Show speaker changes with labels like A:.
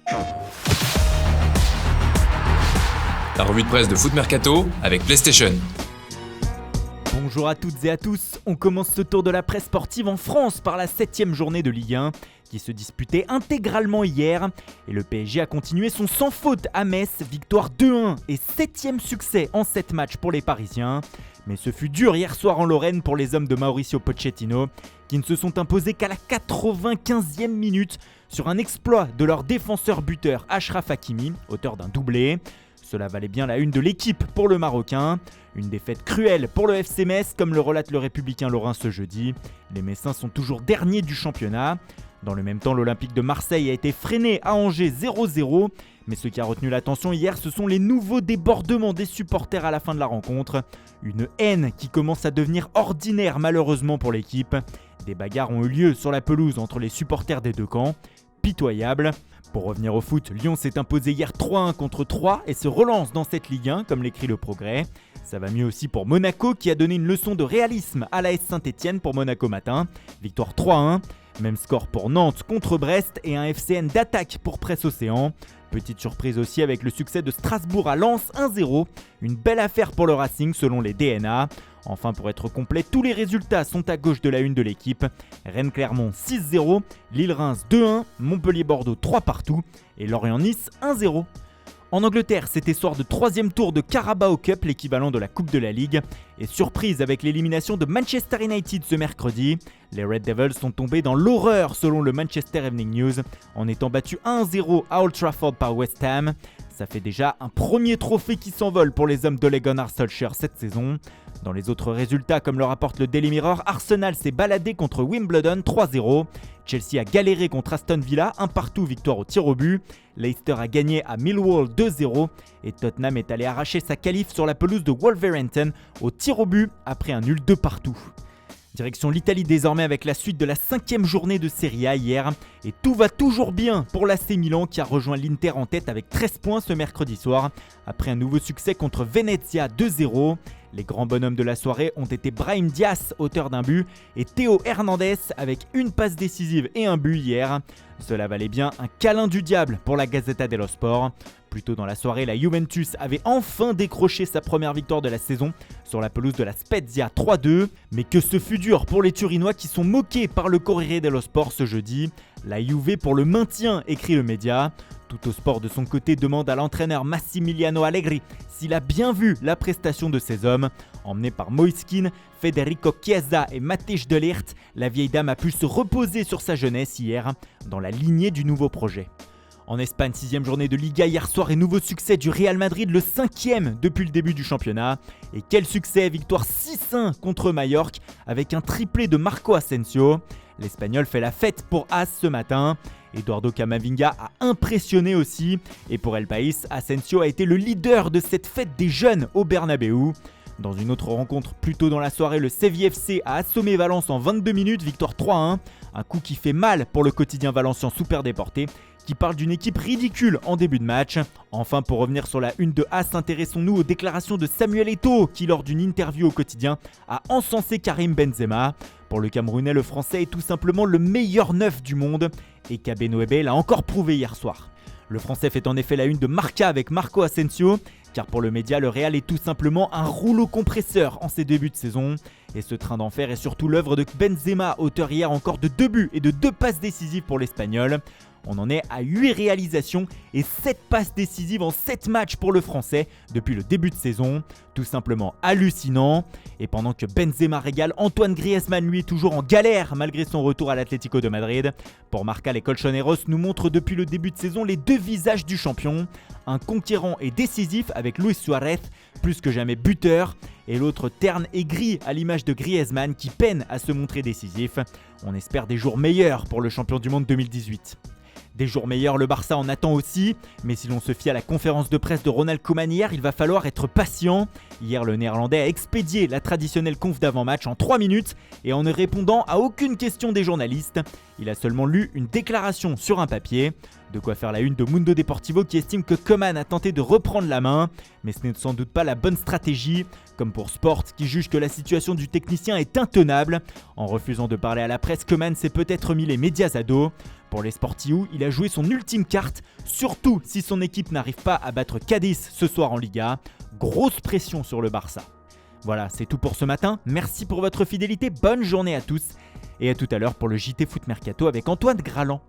A: La revue de presse de Foot Mercato avec PlayStation.
B: Bonjour à toutes et à tous, on commence ce tour de la presse sportive en France par la 7ème journée de Ligue 1 qui se disputait intégralement hier et le PSG a continué son sans faute à Metz, victoire 2-1 et 7ème succès en 7 matchs pour les Parisiens. Mais ce fut dur hier soir en Lorraine pour les hommes de Mauricio Pochettino qui ne se sont imposés qu'à la 95e minute sur un exploit de leur défenseur buteur Achraf Hakimi, auteur d'un doublé. Cela valait bien la une de l'équipe pour le Marocain. Une défaite cruelle pour le FC Metz, comme le relate le Républicain Lorrain ce jeudi. Les Messins sont toujours derniers du championnat. Dans le même temps, l'Olympique de Marseille a été freiné à Angers 0-0. Mais ce qui a retenu l'attention hier, ce sont les nouveaux débordements des supporters à la fin de la rencontre. Une haine qui commence à devenir ordinaire malheureusement pour l'équipe. Des bagarres ont eu lieu sur la pelouse entre les supporters des deux camps. Pitoyable. Pour revenir au foot, Lyon s'est imposé hier 3-1 contre 3 et se relance dans cette Ligue 1 comme l'écrit le Progrès. Ça va mieux aussi pour Monaco qui a donné une leçon de réalisme à l'AS Saint-Etienne pour Monaco Matin. Victoire 3-1. Même score pour Nantes contre Brest et un FCN d'attaque pour Presse Océan. Petite surprise aussi avec le succès de Strasbourg à Lens 1-0. Une belle affaire pour le Racing selon les DNA. Enfin, pour être complet, tous les résultats sont à gauche de la une de l'équipe. Rennes-Clermont 6-0, Lille-Reims 2-1, Montpellier-Bordeaux 3 partout et Lorient-Nice 1-0. En Angleterre, c'était soir de 3e tour de Carabao Cup, l'équivalent de la Coupe de la Ligue. Et surprise avec l'élimination de Manchester United ce mercredi. Les Red Devils sont tombés dans l'horreur selon le Manchester Evening News en étant battus 1-0 à Old Trafford par West Ham. Ça fait déjà un premier trophée qui s'envole pour les hommes d'Ole Gunnar Solskjaer cette saison. Dans les autres résultats, comme le rapporte le Daily Mirror, Arsenal s'est baladé contre Wimbledon 3-0. Chelsea a galéré contre Aston Villa, 1-1 victoire au tir au but. Leicester a gagné à Millwall 2-0. Et Tottenham est allé arracher sa qualif sur la pelouse de Wolverhampton au tir au but après un nul 2-2. Direction l'Italie désormais avec la suite de la 5e journée de Serie A hier. Et tout va toujours bien pour l'AC Milan qui a rejoint l'Inter en tête avec 13 points ce mercredi soir. Après un nouveau succès contre Venezia 2-0. Les grands bonhommes de la soirée ont été Brahim Diaz, auteur d'un but, et Théo Hernandez avec une passe décisive et un but hier. Cela valait bien un câlin du diable pour la Gazzetta dello Sport. Plus tôt dans la soirée, la Juventus avait enfin décroché sa première victoire de la saison sur la pelouse de la Spezia 3-2. Mais que ce fut dur pour les Turinois qui sont moqués par le Corriere dello Sport ce jeudi. La Juve pour le maintien, écrit le média. Tout au sport de son côté demande à l'entraîneur Massimiliano Allegri s'il a bien vu la prestation de ses hommes. Emmené par Moiskin, Federico Chiesa et Matej de Ligt, la vieille dame a pu se reposer sur sa jeunesse hier dans la lignée du nouveau projet. En Espagne, 6e journée de Liga hier soir et nouveau succès du Real Madrid, le 5e depuis le début du championnat. Et quel succès, victoire 6-1 contre Mallorca avec un triplé de Marco Asensio. L'Espagnol fait la fête pour As ce matin. Eduardo Camavinga a impressionné aussi. Et pour El País, Asensio a été le leader de cette fête des jeunes au Bernabéu. Dans une autre rencontre plus tôt dans la soirée, le Séville FC a assommé Valence en 22 minutes, victoire 3-1. Un coup qui fait mal pour le quotidien valencien super déporté, qui parle d'une équipe ridicule en début de match. Enfin, pour revenir sur la une de As, intéressons-nous aux déclarations de Samuel Eto'o, qui lors d'une interview au quotidien a encensé Karim Benzema. Pour le Camerounais, le Français est tout simplement le meilleur neuf du monde, et Kabe Noébé l'a encore prouvé hier soir. Le Français fait en effet la une de Marca avec Marco Asensio, car pour le média, le Real est tout simplement un rouleau compresseur en ses débuts de saison. Et ce train d'enfer est surtout l'œuvre de Benzema, auteur hier encore de 2 buts et de 2 passes décisives pour l'Espagnol. On en est à 8 réalisations et 7 passes décisives en 7 matchs pour le Français depuis le début de saison. Tout simplement hallucinant. Et pendant que Benzema régale, Antoine Griezmann lui est toujours en galère malgré son retour à l'Atlético de Madrid. Pour Marca, les Colchoneros nous montrent depuis le début de saison les deux visages du champion. Un conquérant et décisif avec Luis Suarez, plus que jamais buteur. Et l'autre terne et gris à l'image de Griezmann qui peine à se montrer décisif. On espère des jours meilleurs pour le champion du monde 2018. Des jours meilleurs, le Barça en attend aussi, mais si l'on se fie à la conférence de presse de Ronald Koeman hier, il va falloir être patient. Hier, le Néerlandais a expédié la traditionnelle conf d'avant-match en 3 minutes et en ne répondant à aucune question des journalistes. Il a seulement lu une déclaration sur un papier. De quoi faire la une de Mundo Deportivo qui estime que Koeman a tenté de reprendre la main, mais ce n'est sans doute pas la bonne stratégie, comme pour Sport qui juge que la situation du technicien est intenable. En refusant de parler à la presse, Koeman s'est peut-être mis les médias à dos. Pour les Sportius, il a joué son ultime carte, surtout si son équipe n'arrive pas à battre Cadiz ce soir en Liga. Grosse pression sur le Barça. Voilà, c'est tout pour ce matin. Merci pour votre fidélité, bonne journée à tous. Et à tout à l'heure pour le JT Foot Mercato avec Antoine Graland.